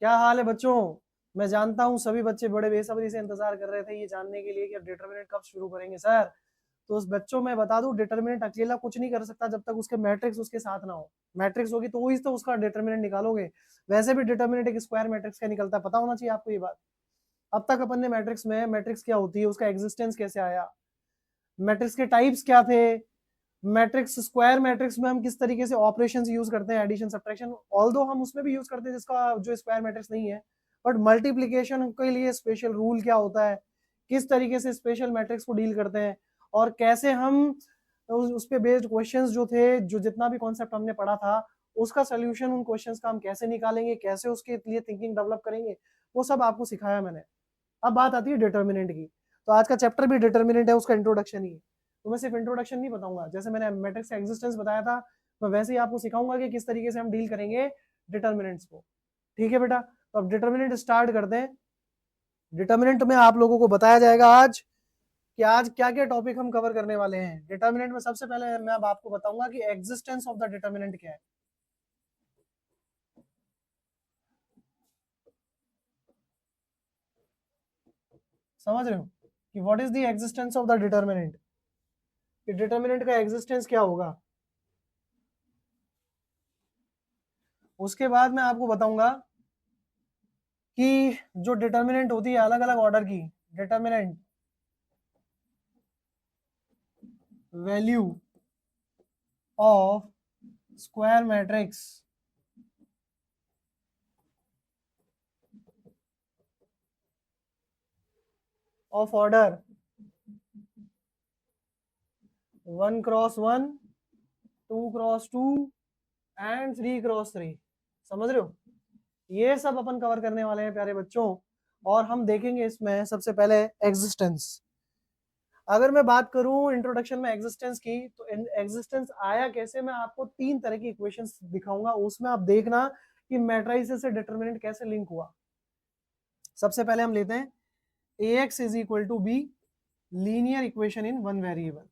क्या हाल है बच्चों? मैं जानता हूँ सभी बच्चे बड़े बेसब्री से इंतजार कर रहे थे ये जानने के लिए कि अब डिटरमिनेंट कब शुरू करेंगे सर। तो उस बच्चों में बता दूं, डिटरमिनेंट अकेला कुछ नहीं कर सकता जब तक उसके मैट्रिक्स उसके साथ ना हो। मैट्रिक्स होगी तो वही तो उसका डिटरमिनेंट निकालोगे। वैसे भी डिटरमिनेंट एक स्क्वायर मैट्रिक्स का निकलता है, पता होना चाहिए आपको ये बात। अब तक अपन ने मैट्रिक्स में मैट्रिक्स क्या होती है, उसका एग्जिस्टेंस कैसे आया, मैट्रिक्स के टाइप्स क्या थे, मैट्रिक्स स्क्वायर मैट्रिक्स में हम किस तरीके से ऑपरेशंस यूज करते हैं, एडिशन सब्ट्रैक्शन, ऑल्दो हम उसमें भी यूज करते हैं जिसका जो स्क्वायर मैट्रिक्स नहीं है, बट मल्टीप्लीकेशन के लिए स्पेशल रूल क्या होता है, किस तरीके से स्पेशल मैट्रिक्स को डील करते हैं, और कैसे हम उस पे बेस्ड क्वेश्चंस जो थे, जो जितना भी कॉन्सेप्ट हमने पढ़ा था उसका सोल्यूशन, उन क्वेश्चंस का हम कैसे निकालेंगे, कैसे उसके लिए थिंकिंग डेवलप करेंगे, वो सब आपको सिखाया मैंने। अब बात आती है डिटर्मिनेंट की। तो आज का चैप्टर भी डिटर्मिनेंट है, उसका इंट्रोडक्शन ही है। तो मैं सिर्फ इंट्रोडक्शन नहीं बताऊंगा, जैसे मैंने मैट्रिक्स का एग्जिस्टेंस बताया था मैं वैसे ही आपको सिखाऊंगा कि किस तरीके से हम डील करेंगे डिटर्मिनेंट्स को। ठीक है बेटा, तो अब डिटर्मिनेंट स्टार्ट करते हैं। डिटर्मिनेंट में आप लोगों को बताया जाएगा आज कि आज क्या क्या टॉपिक हम कवर करने वाले हैं। डिटर्मिनेंट में सबसे पहले मैं अब आपको बताऊंगा कि एग्जिस्टेंस ऑफ द डिटर्मिनेंट क्या है। समझ रहे हो कि what is the existence of the determinant, कि डिटर्मिनेंट का एग्जिस्टेंस क्या होगा। उसके बाद मैं आपको बताऊंगा कि जो डिटर्मिनेंट होती है अलग अलग ऑर्डर की, determinant value of square matrix of order 1x1, 2x2 and 3x3। समझ रहे हो, ये सब अपन कवर करने वाले हैं प्यारे बच्चों। और हम देखेंगे इसमें सबसे पहले एग्जिस्टेंस। अगर मैं बात करूं इंट्रोडक्शन में एग्जिस्टेंस की, तो एग्जिस्टेंस आया कैसे, मैं आपको तीन तरह की इक्वेशंस दिखाऊंगा, उसमें आप देखना कि मैट्रिसेस से डिटरमिनेंट कैसे लिंक हुआ। सबसे पहले हम लेते हैं ax is equal to B, linear equation in one variable.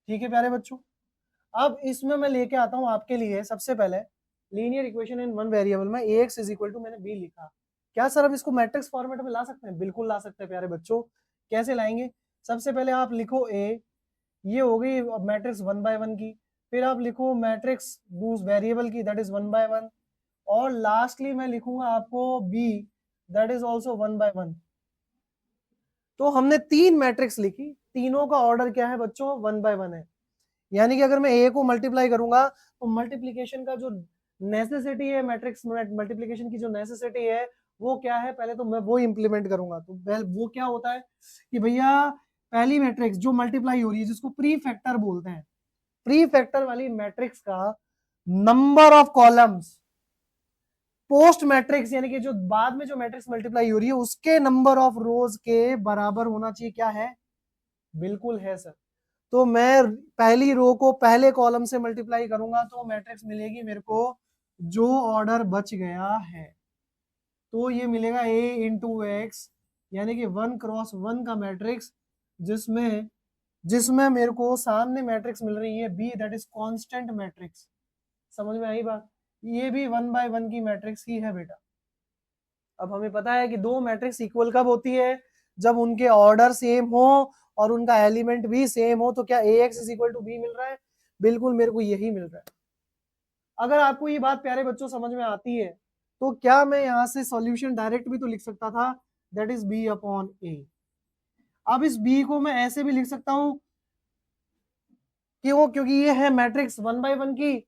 ठीक है प्यारे बच्चों, अब इसमें मैं लेके आता हूं आपके लिए सबसे पहले linear equation in one variable में ax इज इक्वल टू मैंने b लिखा। क्या सर अब इसको मैट्रिक्स फॉर्मेट में ला सकते हैं? बिल्कुल ला सकते हैं प्यारे बच्चों। कैसे लाएंगे? सबसे पहले आप लिखो a, ये हो गई मैट्रिक्स 1/1 की, फिर आप लिखो मैट्रिक्स वेरिएबल की, दैट इज 1/1, और लास्टली मैं लिखूंगा आपको b, दैट इज ऑल्सो 1/1। तो हमने तीन मैट्रिक्स लिखी, तीनों का ऑर्डर क्या है बच्चों? 1/1 है। यानी कि अगर मैं ए को मल्टीप्लाई करूंगा तो मल्टीप्लीकेशन का जो नेसेसिटी है, मैट्रिक्स मल्टीप्लीकेशन की जो नेसेसिटी है वो क्या है, पहले तो मैं वो इंप्लीमेंट करूंगा। तो वो क्या होता है कि भैया पहली मैट्रिक्स जो मल्टीप्लाई हो रही है जिसको प्री फैक्टर बोलते हैं, प्री फैक्टर वाली मैट्रिक्स का number of columns post matrix, यानी कि जो बाद में जो मैट्रिक्स मल्टीप्लाई हो रही है उसके नंबर ऑफ रोज के बराबर होना चाहिए। क्या है? बिल्कुल है सर। तो मैं पहली रो को पहले कॉलम से मल्टीप्लाई करूंगा तो मैट्रिक्स मिलेगी मेरे को जो ऑर्डर बच गया है, तो ये मिलेगा a इंटू एक्स, यानी कि 1x1 का मैट्रिक्स, जिसमें जिसमें मेरे को सामने मैट्रिक्स मिल रही है b, that is constant matrix. समझ में आई बात? ये भी 1/1 की मैट्रिक्स ही है बेटा। अब हमें पता है कि दो मैट्रिक्स इक्वल कब होती है? जब उनके ऑर्डर सेम हो और उनका एलिमेंट भी सेम हो। तो क्या ax is equal to b मिल रहा है? बिल्कुल मेरे को यही मिल रहा है। अगर आपको ये बात प्यारे बच्चों समझ में आती है तो क्या मैं यहां से सॉल्यूशन डायरेक्ट भी तो लिख सकता था, that is b upon a। अब इस b को मैं ऐसे भी लिख सकता हूं, क्यों? क्योंकि ये है मैट्रिक्स 1/1 की,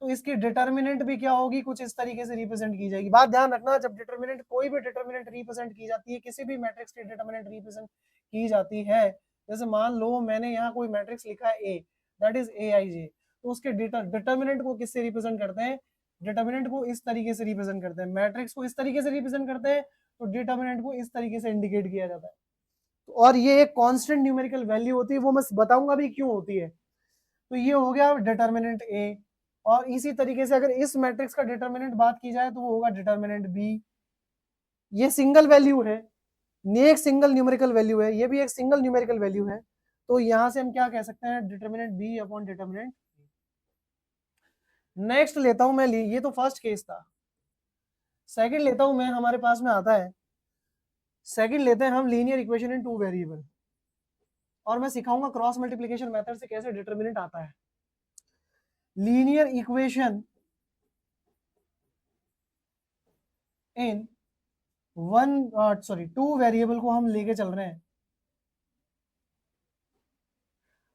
तो इसकी डिटर्मिनेंट भी क्या होगी, कुछ इस तरीके से रिप्रेजेंट की जाएगी। बात ध्यान रखना, जब डिटर्मिनेंट कोई भी डिटर्मिनेंट रिप्रेजेंट की जाती है, किसी भी मैट्रिक्स की डिटर्मिनेंट रिप्रेजेंट की जाती है, जैसे मान लो मैंने यहाँ कोई मैट्रिक्स लिखा है ए, दैट इज aij, तो उसके डिटर्मिनेंट को किससे रिप्रेजेंट करते हैं? डिटर्मिनेंट को इस तरीके से रिप्रेजेंट करते हैं, मैट्रिक्स को इस तरीके से रिप्रेजेंट करते हैं, तो डिटर्मिनेंट को इस तरीके से इंडिकेट किया जाता है। और ये एक कांस्टेंट न्यूमेरिकल वैल्यू होती है, वो मैं बताऊंगा भी क्यों होती है। तो ये हो गया डिटर्मिनेंट ए। और इसी तरीके से अगर इस मैट्रिक्स का डिटर्मिनेंट बात की जाए तो वो होगा डिटर्मिनेंट बी। ये सिंगल वैल्यू है, ये एक सिंगल न्यूमेरिकल वैल्यू है, ये भी एक सिंगल न्यूमेरिकल वैल्यू है, तो यहां से हम क्या कह सकते हैं, determinant B upon determinant. Next लेता हूं मैं, ये तो फर्स्ट केस था। सेकंड लेता हूं मैं, हमारे पास में आता है, सेकंड लेते हैं हम लीनियर इक्वेशन इन टू वेरिएबल, और मैं सिखाऊंगा क्रॉस मल्टीप्लिकेशन मेथड से कैसे डिटर्मिनेंट आता है। लीनियर इक्वेशन इन टू वेरिएबल को हम लेके चल रहे हैं,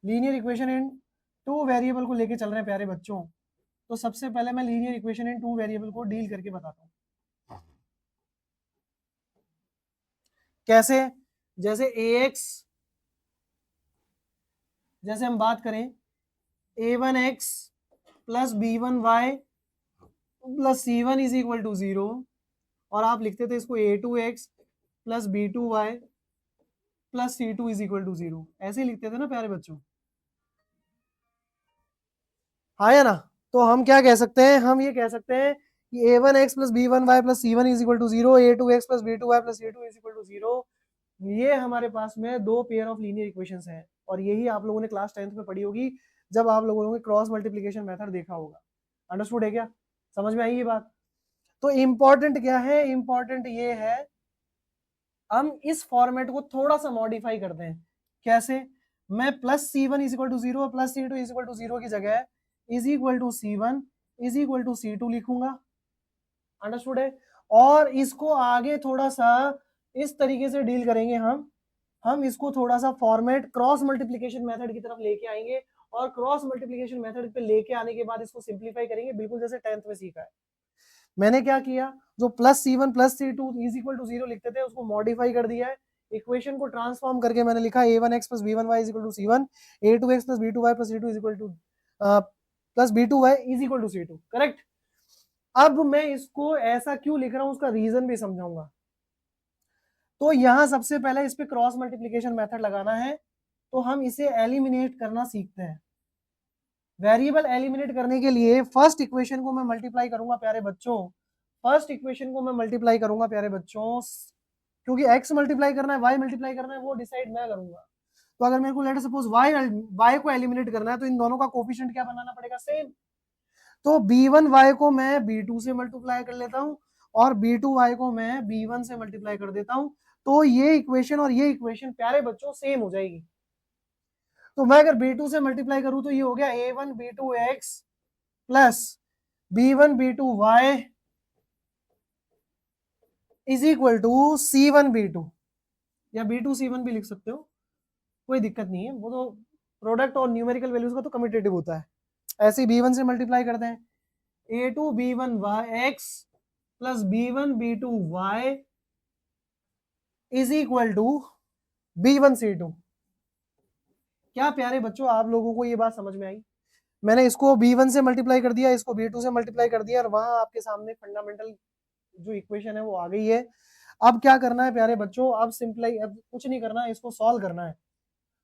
लीनियर इक्वेशन इन टू वेरिएबल को लेके चल रहे हैं प्यारे बच्चों। तो सबसे पहले मैं लीनियर इक्वेशन इन टू वेरिएबल को डील करके बताता हूँ कैसे। जैसे ax, जैसे हम बात करें a1x plus b1y plus c1 is equal to 0, और आप लिखते थे इसको a2x plus b2y plus c2 is equal to 0, ऐसे ही लिखते थे ना प्यारे बच्चों, हाँ या ना। तो हम क्या कह सकते हैं, हम ये कह सकते हैं कि a1x plus b1y plus c1 is equal to 0, a2x plus b2y plus c2 is equal to 0, ये हमारे पास में दो पेयर ऑफ लीनियर इक्वेशंस हैं, और यही आप लोगों ने क्लास 10th में पढ़ी होगी जब आप लोगों ने क्रॉस मल्टीप्लिकेशन मेथड देखा होगा। अंडरस्टूड है क्या, समझ में आई ये बात। तो इंपॉर्टेंट क्या है, इंपॉर्टेंट ये है, हम इस फॉर्मेट को थोड़ा सा मॉडिफाई करते हैं। कैसे, मैं plus c1 is equal to 0 और plus c2 is equal to 0 की जगह is equal to c1 is equal to c2 लिखूंगा। अंडरस्टूड है। और इसको आगे थोड़ा सा इस तरीके से डील करेंगे हम इसको थोड़ा सा फॉर्मेट क्रॉस मल्टीप्लिकेशन मेथड की तरफ लेके आएंगे, और क्रॉस मल्टीप्लिकेशन मेथड पे लेके आने के बाद इसको सिंप्लीफाई करेंगे, बिल्कुल जैसे 10th में सीखा है। मैंने क्या किया, जो plus c1 plus c2 is equal to 0 लिखते थे उसको मॉडिफाई कर दिया है, इक्वेशन को ट्रांसफॉर्म करके मैंने लिखा a1x plus b1y is equal to c1, a2x plus b2y plus c2 is equal to plus b2y is equal to c2, correct. अब मैं इसको ऐसा क्यों लिख रहा हूं, उसका रीजन भी समझाऊंगा। तो यहां सबसे पहले इस पे क्रॉस मल्टीप्लिकेशन मेथड लगाना है, तो हम इसे एलिमिनेट करना सीखते हैं। वेरिएबल एलिमिनेट करने के लिए फर्स्ट इक्वेशन को मैं मल्टीप्लाई करूंगा प्यारे बच्चों, फर्स्ट इक्वेशन को मैं मल्टीप्लाई करूंगा प्यारे बच्चों, क्योंकि x मल्टीप्लाई करना है y मल्टीप्लाई करना है वो डिसाइड मैं करूंगा। तो अगर मेरे को लेट सपोज y को एलिमिनेट करना है तो इन दोनों का कोफिशिएंट क्या बनाना पड़ेगा, सेम। तो b1y को मैं b2 से मल्टीप्लाई कर लेता हूँ, और b2y को मैं b1 से मल्टीप्लाई कर देता हूँ, तो ये इक्वेशन और ये इक्वेशन प्यारे बच्चों सेम हो जाएगी। तो मैं अगर b2 से मल्टीप्लाई करूं तो ये हो गया a1 b2x plus b1 b2y is equal to c1 b2, या b2 c1 भी लिख सकते हो, कोई दिक्कत नहीं है, वो तो प्रोडक्ट और न्यूमेरिकल वैल्यूज का तो कम्यूटेटिव होता है। ऐसे ही b1 से मल्टीप्लाई करते हैं, a2 b1x plus b1 b2y is equal to b1 c2। क्या प्यारे बच्चों आप लोगों को ये बात समझ में आई, मैंने इसको b1 से मल्टीप्लाई कर दिया, इसको b2 से मल्टीप्लाई कर दिया, और वहां आपके सामने फंडामेंटल जो इक्वेशन है वो आ गई है। अब क्या करना है प्यारे बच्चों, अब सिंपली, अब कुछ नहीं करना है, इसको सॉल्व करना है।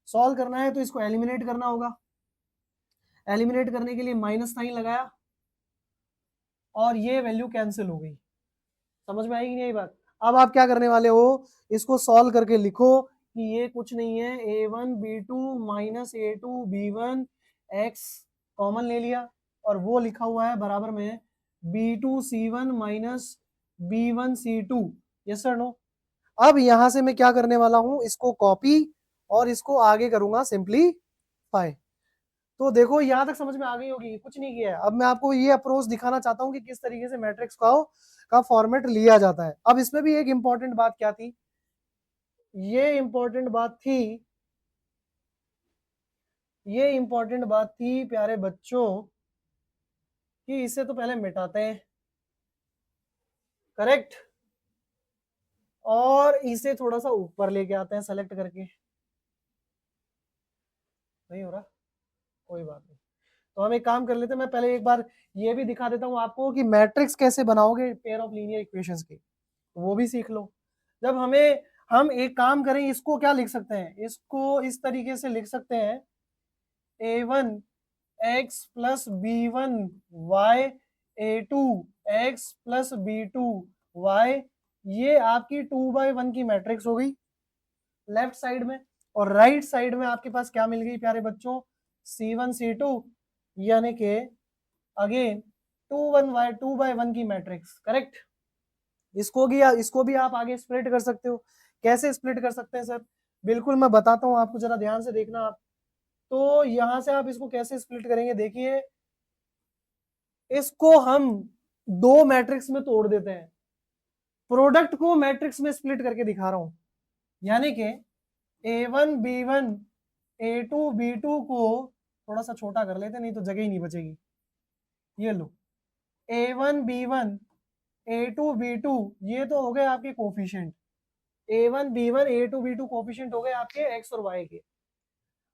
सॉल्व करना है तो इसको एलिमिनेट करना होगा, एलिमिनेट करने के लिए माइनस साइन लगाया, और ये वैल्यू कैंसिल हो गई। समझ में आएगी नहीं बात। अब आप क्या करने वाले हो, इसको सॉल्व करके लिखो कि ये कुछ नहीं है, a1 b2 minus a2 b1 x common ले लिया, और वो लिखा हुआ है बराबर में b2 c1 minus b1 c2, yes sir no. अब यहां से मैं क्या करने वाला हूं, इसको कॉपी और इसको आगे करूंगा सिंपलीफाई। तो देखो यहां तक समझ में आ गई होगी, कुछ नहीं किया है। अब मैं आपको ये अप्रोच दिखाना चाहता हूं कि किस तरीके से मैट्रिक्स का फॉर्मेट लिया जाता है। अब इसमें भी एक इंपॉर्टेंट बात क्या थी, ये इंपॉर्टेंट बात थी, ये इंपॉर्टेंट बात थी प्यारे बच्चों, कि इसे तो पहले मिटाते हैं, करेक्ट, और इसे थोड़ा सा ऊपर लेके आते हैं सेलेक्ट करके। नहीं हो रहा, कोई बात नहीं, तो हम एक काम कर लेते हैं, मैं पहले एक बार ये भी दिखा देता हूं आपको कि मैट्रिक्स कैसे बनाओगे पेयर ऑफ लीनियर इक्वेशंस के, वो भी सीख लो। जब हम एक काम करें, इसको क्या लिख सकते हैं, इसको इस तरीके से लिख सकते हैं, a1 x plus b1 y a2 x plus b2 y ये आपकी 2/1 की मैट्रिक्स हो गई लेफ्ट साइड में, और राइट साइड में आपके पास क्या मिल गई प्यारे बच्चों, C1 C2, यानी कि अगेन 2/1 की मैट्रिक्स, करेक्ट। इसको भी आप आगे स्प्लिट कर सकते हो। कैसे स्प्लिट कर सकते हैं सर? बिल्कुल मैं बताता हूं आपको, जरा ध्यान से देखना आप। तो यहां से आप इसको कैसे स्प्लिट करेंगे, देखिए इसको हम दो मैट्रिक्स में तोड़ देते हैं, प्रोडक्ट को मैट्रिक्स में स्प्लिट करके दिखा रहा हूं, यानी कि A1 B1 A2 B2 को थोड़ा सा छोटा कर लेते, नहीं तो जगह ही नहीं बचेगी। ये लो A1 B1 A2 B2, ये तो हो गए आपके coefficient. A1 B1 A2 B2 coefficient हो गए आपके x और y के,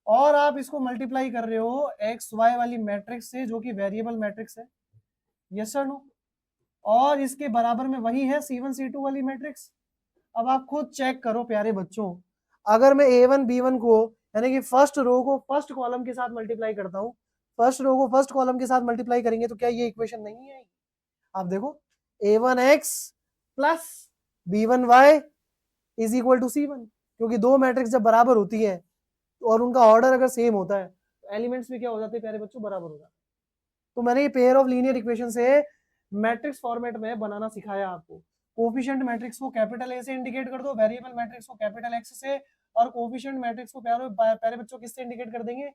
और आप इसको मल्टीप्लाई कर रहे हो एक्स वाई वाली मैट्रिक्स से, जो कि वेरिएबल मैट्रिक्स है, यस सर नो, और इसके बराबर में वही है C1 C2 वाली मैट्रिक्स। अब आप खुद चेक करो प्यारे बच्चों, अगर मैं A1 B1 को यानी कि फर्स्ट रो को फर्स्ट कॉलम के साथ मल्टीप्लाई करता हूँ, फर्स्ट रो को फर्स्ट कॉलम के साथ मल्टीप्लाई करेंगे तो क्या ये इक्वेशन नहीं है? आप देखो A1x plus B1y is equal to C1, क्योंकि दो मैट्रिक्स जब बराबर होती है और उनका ऑर्डर अगर सेम होता है तो एलिमेंट्स भी क्या हो जाते हैं प्यारे बच्चों, बराबर हो जाते हैं। तो मैंने ये पेयर ऑफ लीनियर इक्वेशन से मैट्रिक्स फॉर्मेट में बनाना सिखाया आपको। कोफिशिएंट मैट्रिक्स को कैपिटल ए से इंडिकेट कर दो, वेरिएबल मैट्रिक्स को कैपिटल एक्स से, और कोफिशिएंट मैट्रिक्स को प्यारे बच्चों किससे इंडिकेट कर देंगे,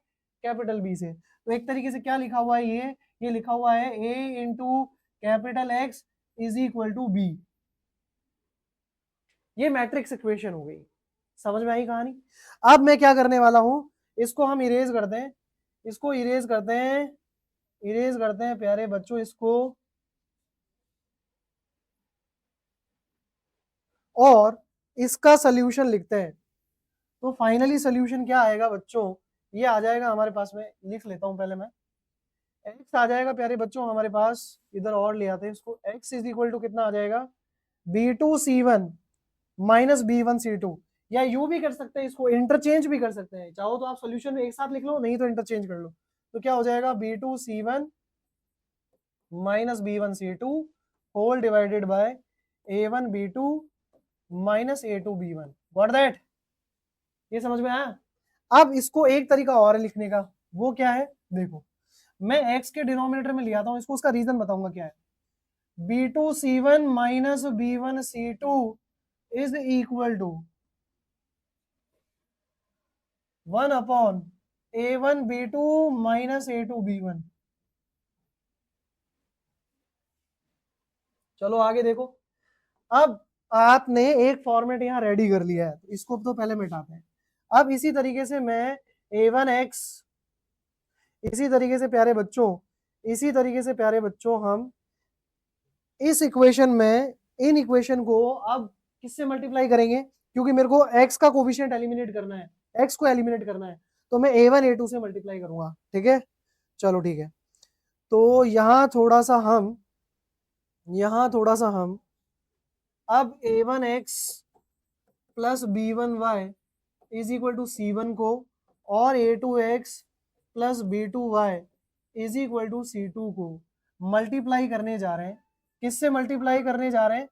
कैपिटल बी से। तो एक तरीके से क्या लिखा हुआ है, ये लिखा हुआ है A into capital X is equal to B. ये मैट्रिक्स इक्वेशन हो गई, समझ में आई कहानी? अब मैं क्या करने वाला हूं, इसको हम इरेज कर दें, इसको इरेज करते हैं, इरेज करते हैं प्यारे बच्चों इसको, और इसका सोल्यूशन लिखते हैं। तो फाइनली सोल्यूशन क्या आएगा बच्चों, ये आ जाएगा हमारे पास में, लिख लेता हूं पहले मैं। x आ जाएगा प्यारे बच्चों हमारे पास, इधर और ले आते हैं इसको, x इज इक्वल टू कितना आ जाएगा, B2C1 माइनस B1C2, या यू भी कर सकते हैं, इसको इंटरचेंज भी कर सकते हैं, चाहो तो आप सोल्यूशन में एक साथ लिख लो, नहीं तो इंटरचेंज कर लो। तो क्या हो जाएगा, B2C1 minus B1C2 whole divided by A1B2 minus A2B1। Got that? ये समझ में आया? अब इसको एक तरीका और है लिखने का, वो क्या है देखो, मैं x के डिनोमिनेटर में ले आता हूं इसको, उसका रीजन बताऊंगा क्या है। B2C1 minus B1C2 is equal to 1 upon A1B2 minus A2B1। चलो आगे देखो, अब आपने एक फॉर्मेट यहाँ रेडी कर लिया है, तो इसको तो पहले मिटाते हैं। अब इसी तरीके से मैं A1x, इसी तरीके से प्यारे बच्चों, इसी तरीके से प्यारे बच्चों हम इस इक्वेशन में इन इक्वेशन को अब किससे मल्टीप्लाई करेंगे, क्योंकि मेरे को x का कोफिशिएंट एलिमिनेट करना है, x को एलिमिनेट करना है, तो मैं A1 A2 से मल्टीप्लाई करूंगा, ठीक है? चलो ठीक है, तो यहाँ थोड़ा सा हम अब A1x plus B1y is equal to C1 को, और A2x plus B2y is equal to C2 को मल्टीप्लाई करने जा रहे हैं। किससे मल्टीप्लाई करने जा रहे हैं?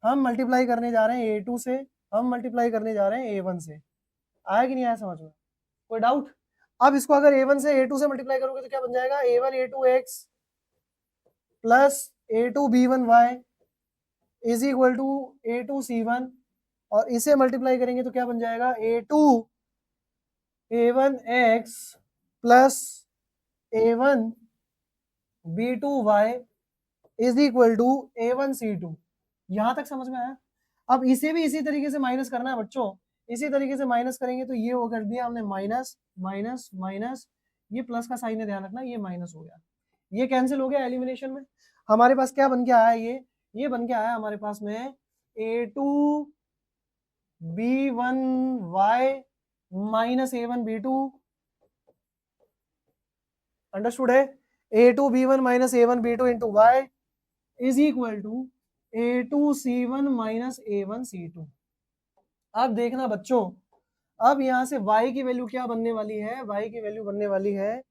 हम मल्टीप्लाई करने जा रहे हैं A2 से, हम मल्टीप्लाई करने जा रहे हैं A1 से। आया कि नहीं आया समझ में? कोई डाउट? अब इसको अगर A1 से A2 से मल्टीप्लाई करोगे तो क्या बन जाएगा, A1 A2x plus A2 B1y is equal to A2 C1, और इसे मल्टीप्लाई करेंगे तो क्या बन जाएगा, A2 A1x plus A1 B2y is equal to A1 C2। यहां तक समझ में आया? अब इसे भी इसी तरीके से माइनस करना है बच्चों, इसी तरीके से माइनस करेंगे तो ये वो कर दिया हमने, माइनस माइनस माइनस, ये प्लस का साइन है ध्यान रखना, ये माइनस हो गया, ये कैंसिल हो गया एलिमिनेशन में। हमारे पास क्या बन के आया, ये बन के आया हमारे पास में A2 B1y minus A1 B2, understood है? A2 B1 minus A1 B2 into y is equal to A2 C1 minus A1 C2। अब देखना बच्चों, अब यहां से y की वैल्यू क्या बनने वाली है, y की वैल्यू बनने वाली है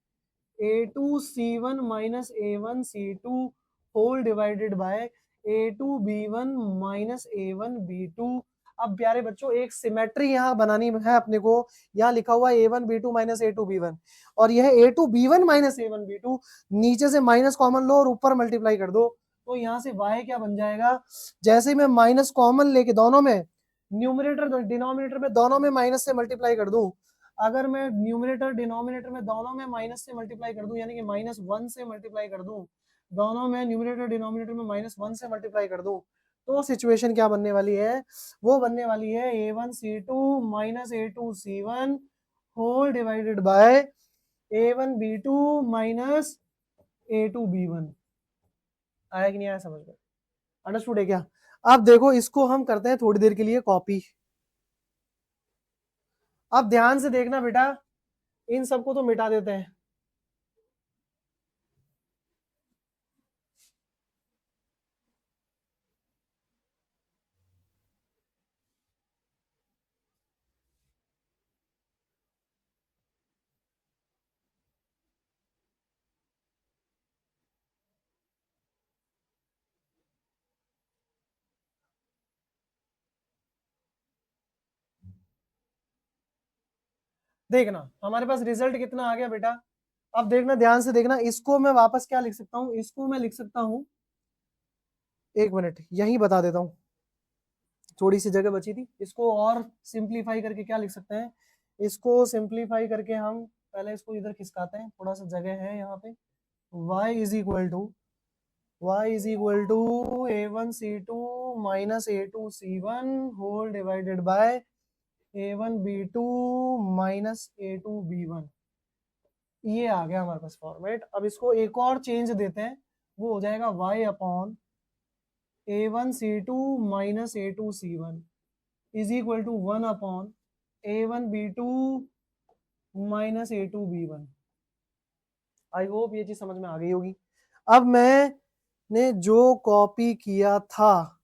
A2 C1 minus A1 C2 whole divided by A2B1 minus A1B2। अब प्यारे बच्चों एक सिमेट्री यहाँ बनानी है अपने को। यहाँ लिखा हुआ है A1B2 माइनस A2B1 और यह A2B1 माइनस A1B2, नीचे से माइनस कॉमन लो और ऊपर मल्टीप्लाई कर दो। तो यहाँ से y क्या बन जाएगा, जैसे ही मैं माइनस कॉमन लेके दोनों में न्यूमरेटर डिनोमिनेटर में दोनों में माइनस से मल्टीप्लाई कर दूं, अगर मैं न्यूमरेटर डिनोमिनेटर में दोनों में माइनस से मल्टीप्लाई कर दूं, यानी कि -1 से मल्टीप्लाई कर दूं, दोनों में न्यूमरेटर डिनोमिनेटर में -1 से मल्टीप्लाई कर दूं, तो सिचुएशन क्या बनने वाली है, वो बनने वाली है A1C2 minus A2C1 whole divided by A1B2 minus A2B1। आया कि नहीं आया समझ में, अंडरस्टूड है क्या? अब देखो इसको हम करते हैं थोड़ी देर के लिए कॉपी। अब ध्यान से देखना बेटा, इन सबको तो मिटा देते हैं। देखना हमारे पास रिजल्ट कितना आ गया बेटा। अब देखना ध्यान से देखना, इसको मैं वापस क्या लिख सकता हूँ, इसको मैं लिख सकता हूँ, एक मिनट यही बता देता हूँ, थोड़ी सी जगह बची थी। इसको और सिंप्लीफाई करके क्या लिख सकते हैं, इसको सिंप्लीफाई करके हम पहले इसको इधर खिसकाते हैं, थोड़ा सा जगह है यहाँ पे। y is equal to A1C2 minus A2C1 whole divided by A1B2 minus A2B1। ये आ गया हमारे पास फॉर्मेट। अब इसको एक और चेंज देते हैं, वो हो जाएगा y upon A1C2 minus A2C1 is equal to 1 upon A1B2 minus A2B1। I hope ये चीज समझ में आ गई होगी। अब मैंने जो कॉपी किया था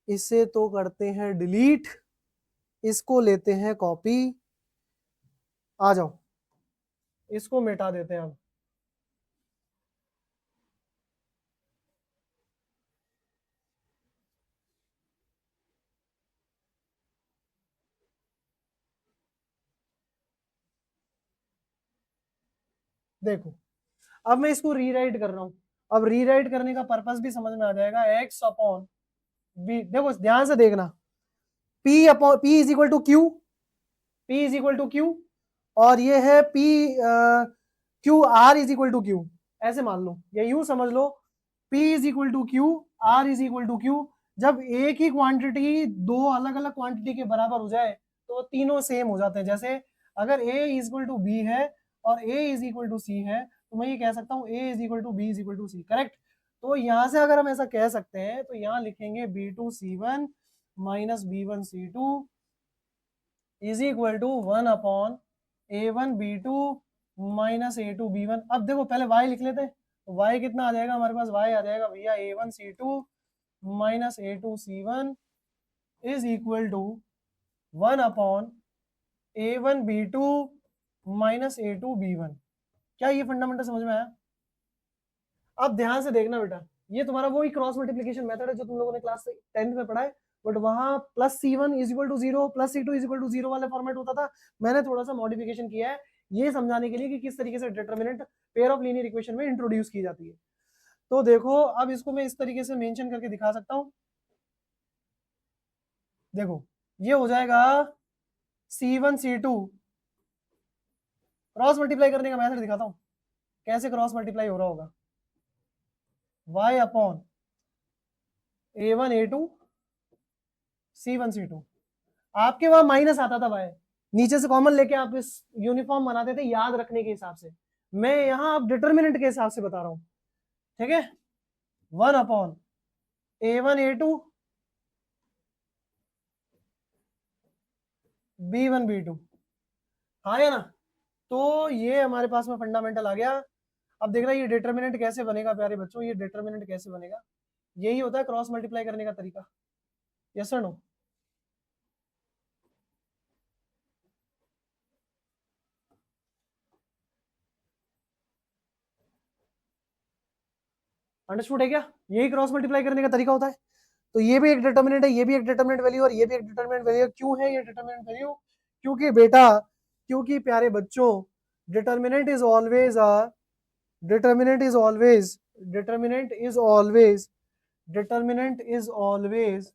इसे तो करते हैं डिलीट, इसको लेते हैं कॉपी, आ जाओ इसको मिटा देते हैं अब। देखो अब मैं इसको रीराइट कर रहा हूं। अब रीराइट करने का पर्पस भी समझ में आ जाएगा, x अपॉन बी। देखो ध्यान से देखना, p upon p is equal to Q, p is equal to Q, और ये है p Q r is equal to Q. ऐसे मान लो या यूं समझ लो, p is equal to Q, r is equal to Q. जब एक ही क्वांटिटी दो अलग अलग क्वांटिटी के बराबर हो जाए तो तीनों सेम हो जाते हैं। जैसे अगर a is equal to B है और a is equal to C है, तो मैं ये कह सकता हूँ a is equal to B is equal to C, correct. तो यहाँ से अगर हम ऐसा कह सकते हैं तो यहाँ लिखेंगे B2C1 minus B1C2 is equal to 1 upon A1B2 minus A2B1। अब देखो पहले y लिख लेते हैं, तो y कितना आ जाएगा हमारे पास, y आ जाएगा भैया A1C2 minus A2C1 is equal to 1 upon A1B2 minus A2B1। क्या ये फंडामेंटल समझ में आया? अब ध्यान से देखना बेटा, ये तुम्हारा वही क्रॉस मल्टीप्लिकेशन मेथड है जो तुम लोगों ने क्लास 10th में पढ़ा है, बट वहां plus C1 is equal to 0 plus C2 is equal to 0 वाला फॉर्मेट होता था। मैंने थोड़ा सा मॉडिफिकेशन किया है ये समझाने के लिए कि किस तरीके से determinant pair of linear equation में इंट्रोड्यूस की जाती है। तो देखो अब इसको मैं इस तरीके से मेंशन करके दिखा सकता हूं। देखो ये हो जाएगा C1 C2, क्रॉस मल्टीप्लाई करने का मेथड दिखाता हूं कैसे क्रॉस मल्टीप्लाई हो रहा होगा, y upon A1 A2 C1 C2। आपके वहां माइनस आता था भाई, नीचे से कॉमन लेके आप इस यूनिफॉर्म बनाते थे याद रखने के हिसाब से। मैं यहां अब डिटरमिनेंट के हिसाब से बता रहा हूं, ठीक है। 1 upon A1 A2 B1 B2, हाँ या ना। तो ये हमारे पास में फंडामेंटल आ गया। अब देख रहा है ये डिटरमिनेंट कैसे बनेगा प्यारे बच्चों, ये डिटरमिनेंट कैसे बनेगा, यही होता है क्रॉस मल्टीप्लाई करने का तरीका। यस और नो? अंडरस्टूड है क्या? यही क्रॉस मल्टीप्लाई करने का तरीका होता है। तो ये भी एक डिटर्मिनेंट है, ये भी एक डिटर्मिनेंट वैल्यू और ये भी एक डिटर्मिनेंट वैल्यू। क्यों है ये डिटर्मिनेंट वैल्यू? क्योंकि बेटा, क्योंकि प्यारे बच्चों, determinant is always determinant is always determinant is always determinant is always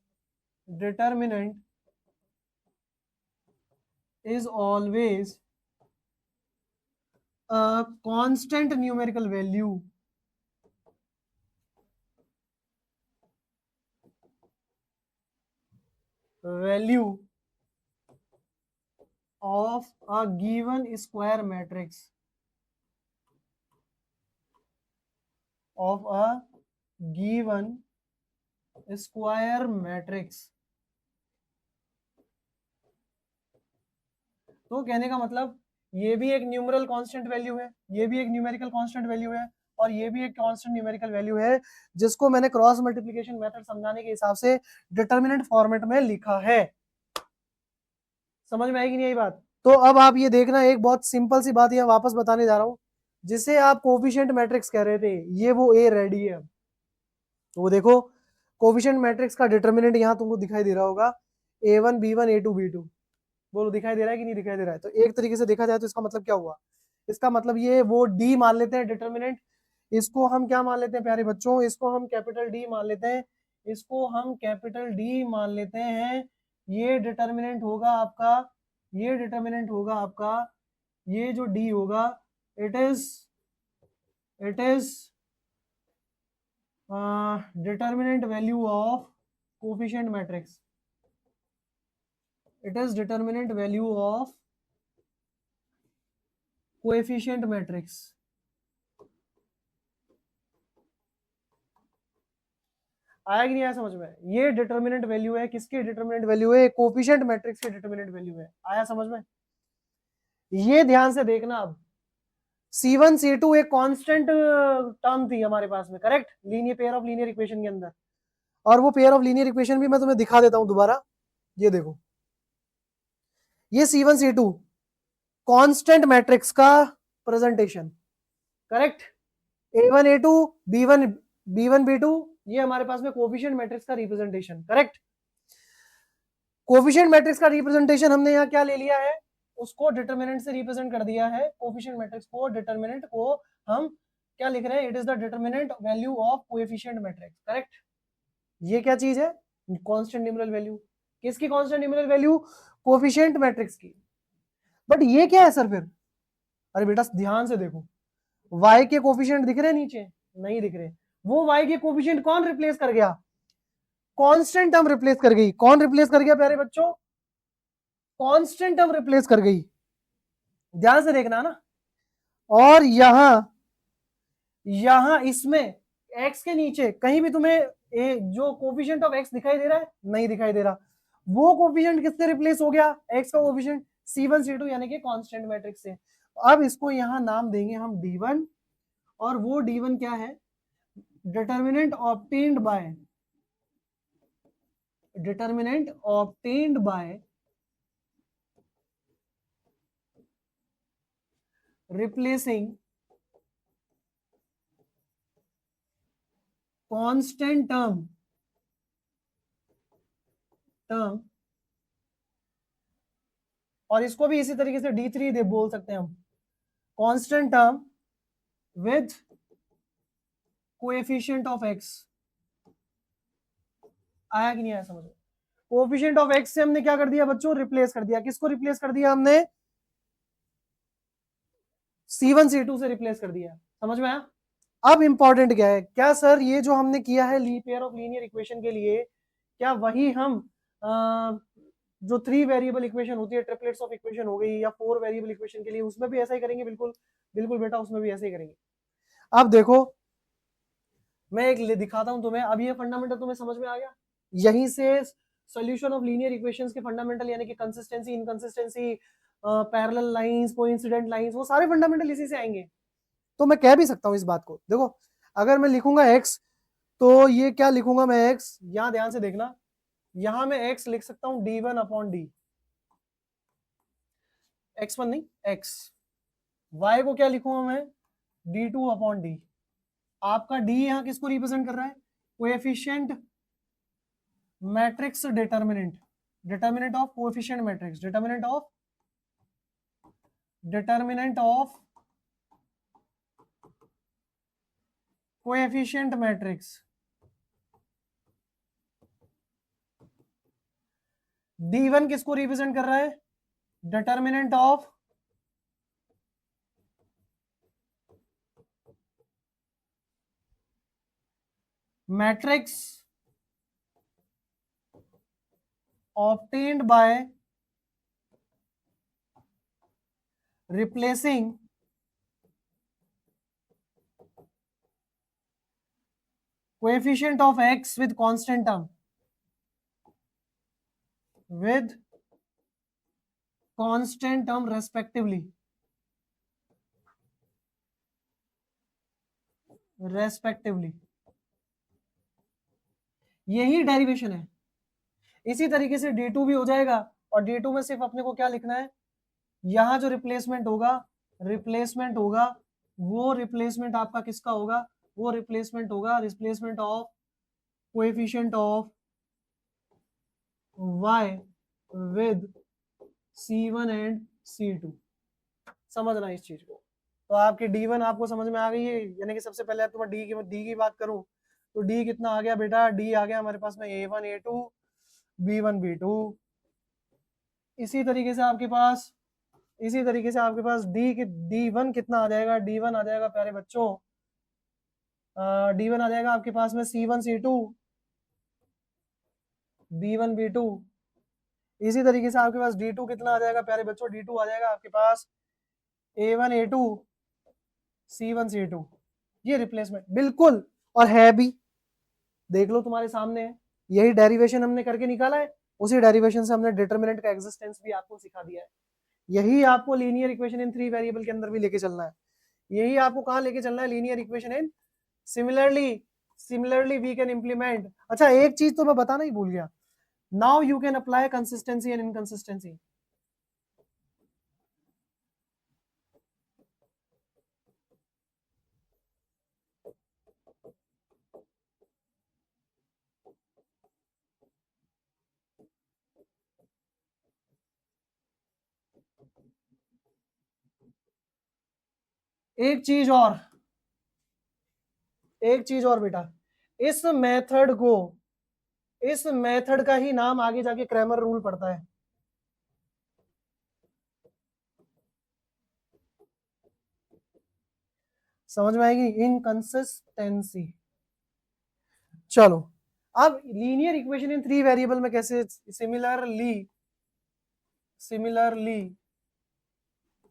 determinant is always a constant numerical value of a given square matrix of a given square matrix। तो कहने का मतलब ये भी एक न्यूमरल कांस्टेंट वैल्यू है, ये भी एक न्यूमेरिकल कांस्टेंट वैल्यू है और ये भी एक कांस्टेंट न्यूमेरिकल वैल्यू है, जिसको मैंने क्रॉस मल्टीप्लिकेशन मेथड समझाने के हिसाब से डिटर्मिनेंट फॉर्मेट में लिखा है। समझ में आएगी नहीं आई बात? तो अब आप ये देखना, एक बहुत सिंपल सी बात यहाँ वापस बताने जा रहा हूं, जिसे आप कोफिशिएंट मैट्रिक्स कह रहे थे, ये वो ए रेडी है। तो वो देखो, कोफिशिएंट मैट्रिक्स का डिटर्मिनेंट यहाँ तुमको दिखाई दे रहा होगा, A1 B1 A2 B2। बोलो दिखाई दे रहा है कि नहीं दिखाई दे रहा है? तो एक तरीके से देखा जाए तो इसका मतलब क्या हुआ? इसका मतलब ये वो डी मान लेते हैं डिटर्मिनेंट, इसको हम क्या मान लेते हैं प्यारे बच्चों? इसको हम कैपिटल डी मान लेते हैं, इसको हम कैपिटल डी मान लेते हैं। ये डिटर्मिनेंट होगा आपका, ये डिटर्मिनेंट होगा आपका, ये जो डी होगा, it is determinant value of coefficient matrix. It is determinant value of coefficient matrix. आया कि नहीं आया समझ में? ये डिटर्मिनेंट वैल्यू है, किसकी डिटर्मिनेंट वैल्यू है? कोफिशिएंट मैट्रिक्स की डिटर्मिनेंट वैल्यू है। आया समझ में? ये ध्यान से देखना। अब C1 C2 एक कांस्टेंट टर्म थी हमारे पास में, correct, linear pair of linear equation के अंदर। और वो पेयर ऑफ लीनियर इक्वेशन भी मैं तुम्हें दिखा देता हूं दोबारा। ये देखो, ये C1 C2 कांस्टेंट मैट्रिक्स का presentation, correct. A1 A2 B1 B1 B2, ये हमारे पास में कोफिशिएंट मैट्रिक्स का रिप्रेजेंटेशन, करेक्ट। कोफिशिएंट मैट्रिक्स का रिप्रेजेंटेशन हमने यहाँ क्या ले लिया है? उसको डिटर्मिनेंट से रिप्रेजेंट कर दिया है। कोफिशिएंट मैट्रिक्स को, डिटर्मिनेंट को हम क्या लिख रहे हैं? It is the determinant value of coefficient matrix, correct. ये क्या चीज है? Constant numerical value. किसकी constant numerical value? Coefficient matrix की। बट ये क्या है सर फिर? अरे बेटा ध्यान से देखो, y के कोफिशिएंट दिख रहे हैं नीचे? नहीं दिख रहे। वो y के कोफिशिएंट कौन रिप्लेस कर गया? कांस्टेंट टर्म रिप्लेस कर गई। कौन रिप्लेस कर गया प्यारे बच्चों? कांस्टेंट टर्म रिप्लेस कर गई। ध्यान से देखना ना। और यहां इसमें x के नीचे कहीं भी तुम्हें जो कोफिशिएंट ऑफ x दिखाई दे रहा है? नहीं दिखाई दे रहा। वो कोफिशिएंट किससे रिप्लेस हो गया? x का कोफिशिएंट C1 C2 यानी कि कांस्टेंट मैट्रिक्स से। अब इसको यहां नाम देंगे हम D1, और वो D1 क्या है? Determinant obtained by replacing constant term और इसको भी इसी तरीके से D3 दे बोल सकते हैं हम, constant term with coefficient of x। आया कि नहीं आया समझ? कोएफिशिएंट ऑफ x से हमने क्या कर दिया बच्चों? रिप्लेस कर दिया। किसको रिप्लेस कर दिया हमने? C1 C2 से रिप्लेस कर दिया। समझ में आया? अब इंपॉर्टेंट क्या है? क्या सर ये जो हमने किया है पेयर ऑफ लीनियर इक्वेशन के लिए, क्या वही हम जो 3 वेरिएबल इक्वेशन होती है, ट्रिपलेट्स ऑफ इक्वेशन हो गई, या 4 वेरिएबल इक्वेशन के लिए, उसमें भी ऐसा ही करेंगे? बिल्कुल बिल्कुल बेटा, उसमें भी ऐसे ही करेंगे। अब देखो, मैं एक दिखाता हूं तुम्हें। अब ये फंडामेंटल तुम्हें समझ में आ गया? यहीं से सॉल्यूशन ऑफ लीनियर इक्वेशंस के फंडामेंटल, यानी कि consistency, inconsistency, parallel lines, coincident lines, वो सारे फंडामेंटल इसी से आएंगे। तो मैं कह भी सकता हूं इस बात को। देखो, अगर मैं लिखूंगा x, तो ये क्या लिखूंगा मैं? x, यहां ध्यान से देखना, यहां मैं x लिख सकता हूं d1 अपॉन डी, x1 नहीं x। y को क्या लिखूंगा मैं? d2 upon D. आपका डी यहाँ किसको रिप्रेजेंट कर रहा है? Coefficient matrix determinant, determinant of coefficient matrix, determinant of coefficient matrix. D1 किसको रिप्रेजेंट कर रहा है? Determinant of matrix obtained by replacing coefficient of x with constant term, with constant term respectively, यही डेरिवेशन है। इसी तरीके से D2 भी हो जाएगा, और D2 में सिर्फ अपने को क्या लिखना है, यहां जो रिप्लेसमेंट होगा वो रिप्लेसमेंट आपका किसका होगा? वो रिप्लेसमेंट होगा replacement of coefficient of y with C1 and C2। समझना इस चीज को। तो आपकी D1 आपको समझ में आ गई है, यानी कि सबसे पहले तो मैं D की बात करूं तो D कितना आ गया बेटा? D आ गया हमारे पास में A1 A2 B1 B2। इसी तरीके से आपके पास D1 कितना आ जाएगा? D1 आ जाएगा प्यारे बच्चों, D1 आ जाएगा आपके पास में C1 C2 B1 B2। इसी तरीके से आपके पास D2 कितना आ जाएगा प्यारे बच्चों? D2 आ जाएगा आपके पास A1 A2 C1 C2। ये रिप्लेसमेंट बिल्कुल, और है भी, देख लो तुम्हारे सामने है, यही डेरिवेशन हमने करके निकाला है। उसी डेरिवेशन से हमने डिटरमिनेंट का एग्जिस्टेंस भी आपको सिखा दिया है। यही आपको लीनियर इक्वेशन इन 3 वेरिएबल के अंदर भी लेके चलना है। यही आपको कहाँ लेके चलना है? Linear equation in similarly we can implement. अच्छा, एक चीज तो मैं बताना ही भूल गया, now you can apply consistency and inconsistency. एक चीज और बेटा, इस मेथड का ही नाम आगे जाके क्रैमर रूल पड़ता है। समझ में आएगी? इनकंसिस्टेंसी। चलो, अब लीनियर इक्वेशन इन 3 वेरिएबल में कैसे? Similarly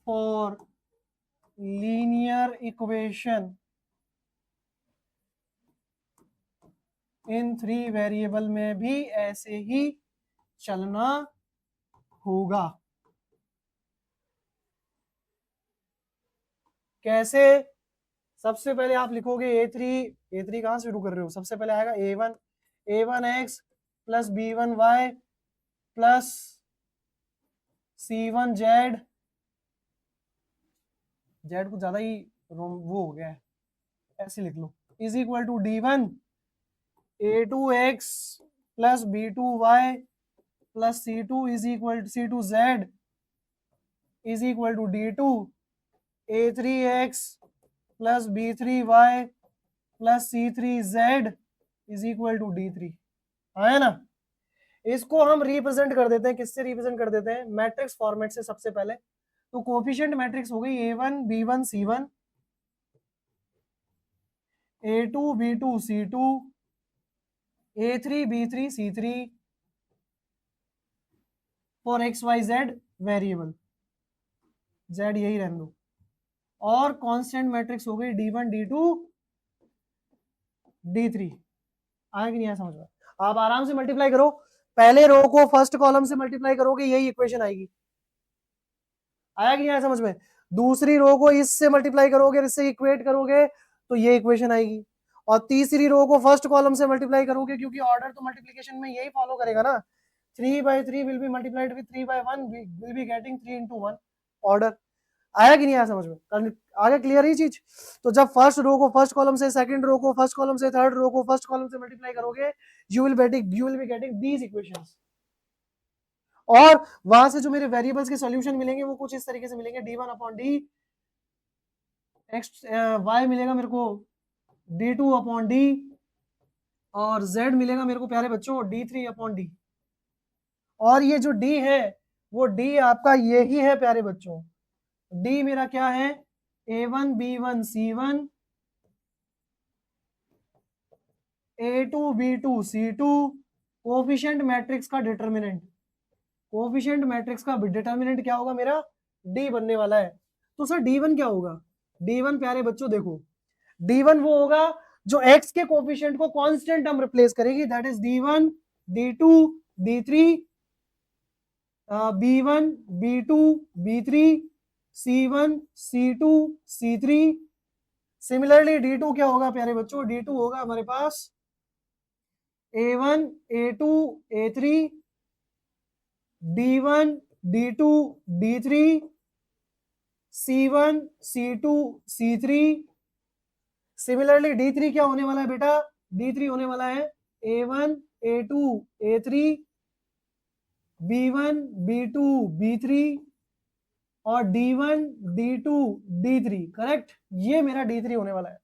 for linear equation in 3 variable में भी ऐसे ही चलना होगा। कैसे? सबसे पहले आप लिखोगे A3 कहां से शुरू कर रहे हो? सबसे पहले आएगा A1x plus B1y plus C1z, Z कुछ ज्यादा ही वो हो गया है, ऐसे लिख लो, is equal to D1 A2x plus B2y plus C2 is equal to C2z is equal to D2 A3x plus B3y plus C3z is equal to D3। आया ना? इसको हम रिप्रेजेंट कर देते हैं, किससे रिप्रेजेंट कर देते हैं? मैट्रिक्स फॉर्मेट से। सबसे पहले तो कोफिशिएंट मैट्रिक्स हो गई A1 B1 C1, A2 B2 C2, A3 B3 C3 for XYZ variable, Z यही रहने दो, और कांस्टेंट मैट्रिक्स हो गई D1 D2 D3। आया कि नहीं आया समझ में? आप आराम से मल्टीप्लाई करो, पहले रो को फर्स्ट कॉलम से मल्टीप्लाई करोगे, यही इक्वेशन आएगी। आया कि नहीं आया समझ में? दूसरी रो को इससे मल्टीप्लाई करोगे, इससे इक्वेट करोगे, तो ये इक्वेशन आएगी। और तीसरी रो को फर्स्ट कॉलम से मल्टीप्लाई करोगे, क्योंकि ऑर्डर तो मल्टीप्लिकेशन में यही फॉलो करेगा ना। 3 by 3 will be multiplied with 3 by 1, we will be getting 3 into 1 order। आया कि नहीं आया समझ में? आगे क्लियर ही चीज? तो जब फर्स्ट रो को फर्स्ट कॉलम से, सेकंड रो को फर्स्ट कॉलम से, थर्ड रो को फर्स्ट कॉलम से मल्टीप्लाई करोगे, you will be getting these equations. और वहां से जो मेरे वेरिएबल्स के सॉल्यूशन मिलेंगे वो कुछ इस तरीके से मिलेंगे, d1 upon D x Y मिलेगा मेरे को d2 अपॉन डी, और z मिलेगा मेरे को प्यारे बच्चों d3 अपॉन डी। और ये जो d है वो d आपका यही है प्यारे बच्चों, d मेरा क्या है, a1 b1 c1 a2 b2 c2, coefficient matrix का डिटरमिनेंट, कोफिशिएंट मैट्रिक्स का डिटरमिनेंट क्या होगा मेरा, d बनने वाला है। तो सर d1 क्या होगा, d1 प्यारे बच्चों देखो, d1 वो होगा जो x के कोफिशिएंट को कांस्टेंट हम रिप्लेस करेगी, that is d1 d2 d3 b1 b2 b3 c1 c2 c3। Similarly d2 क्या होगा प्यारे बच्चों, d2 होगा हमारे पास a1 a2 a3 d1 d2 d3 c1 c2 c3। Similarly d3 क्या होने वाला है बेटा, d3 होने वाला है a1 a2 a3 b1 b2 b3 और d1 d2 d3, करेक्ट, ये मेरा d3 होने वाला है।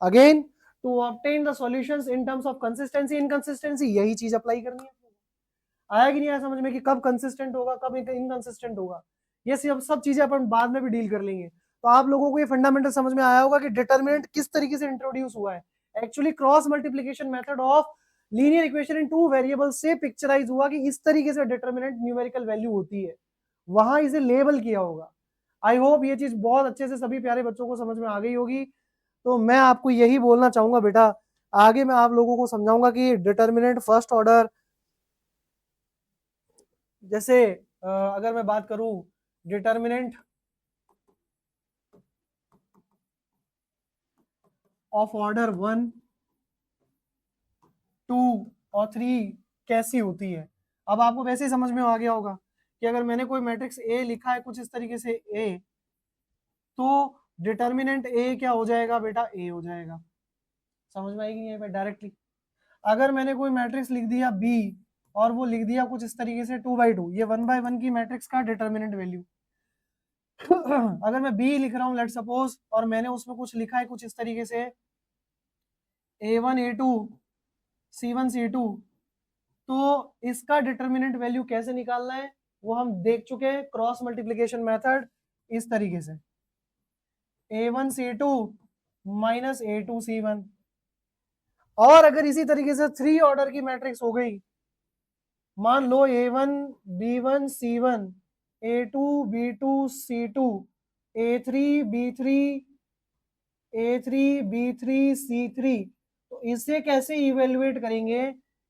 Again to obtain the solutions in terms of consistency inconsistency, यही चीज अप्लाई करनी है। आया कि नहीं आया समझ में कि कब कंसिस्टेंट होगा कब इनकंसिस्टेंट होगा, ये सब चीजें अपन बाद में भी डील कर लेंगे। तो आप लोगों को ये फंडामेंटल समझ में आया होगा कि डिटरमिनेंट किस तरीके से इंट्रोड्यूस हुआ है। Actually cross multiplication method of linear equation in two variables से पिक्चराइज हुआ कि इस तरीके से डिटरमिनेंट न्यूमेरिकल वैल्यू होती है, वहां इसे लेबल किया होगा। आई होप ये चीज बहुत अच्छे से सभी प्यारे बच्चों को समझ में आ गई होगी। तो मैं आपको यही बोलना चाहूंगा बेटा, आगे मैं आप लोगों को समझाऊंगा कि डिटरमिनेंट फर्स्ट ऑर्डर, जैसे अगर मैं बात करूं डिटरमिनेंट ऑफ ऑर्डर 1 2 और 3 कैसी होती है। अब आपको वैसे ही समझ में आ गया होगा कि अगर मैंने कोई मैट्रिक्स ए लिखा है कुछ इस तरीके से ए, तो डिटरमिनेंट ए क्या हो जाएगा बेटा, ए हो जाएगा। समझ में आएगी नहीं डायरेक्टली। अगर मैंने कोई मैट्रिक्स लिख दिया बी और वो लिख दिया कुछ इस तरीके से 2/2, ये 1/1 की मैट्रिक्स का डिटरमिनेंट वैल्यू। अगर मैं बी लिख रहा हूँ लेट सपोज, और मैंने उसमें कुछ लिखा है कुछ इस तरीके से a1 a2 c1 c2, तो इसका डिटरमिनेंट वैल्यू कैसे निकालना है वो हम देख चुके हैं, क्रॉस मल्टीप्लिकेशन मेथड इस तरीके से a1 c2 minus a2 c1। और अगर इसी तरीके से 3 ऑर्डर की मैट्रिक्स हो गई, मान लो a1 b1 c1 a2 b2 c2 a3 b3 a3 b3 c3, तो इसे कैसे इवेल्युएट करेंगे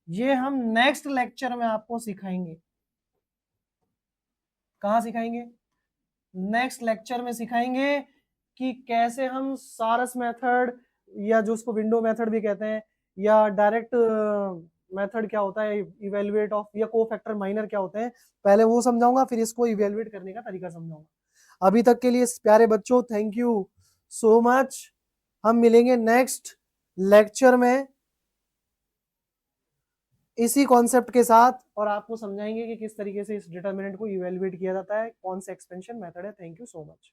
ये हम नेक्स्ट लेक्चर में आपको सिखाएंगे। कहाँ सिखाएंगे, नेक्स्ट लेक्चर में सिखाएंगे कि कैसे हम सारस मेथड, या जो उसको विंडो मेथड भी कहते हैं, या डायरेक्ट मेथड क्या होता है इवेल्युएट ऑफ, या कोफैक्टर माइनर क्या होते हैं, पहले वो समझाऊंगा फिर इसको इवेल्युएट करने का तरीका समझाऊंगा। अभी तक के लिए प्यारे बच्चों थैंक यू सो मच। हम मिलेंगे नेक्स्ट लेक्चर में इसी कॉन्सेप्ट के साथ, और आपको समझाएंगे कि किस तरीके से इस डिटरमिनेंट को इवेल्युएट किया जाता है, कौन सा एक्सपेंशन मेथड है। Thank you so much.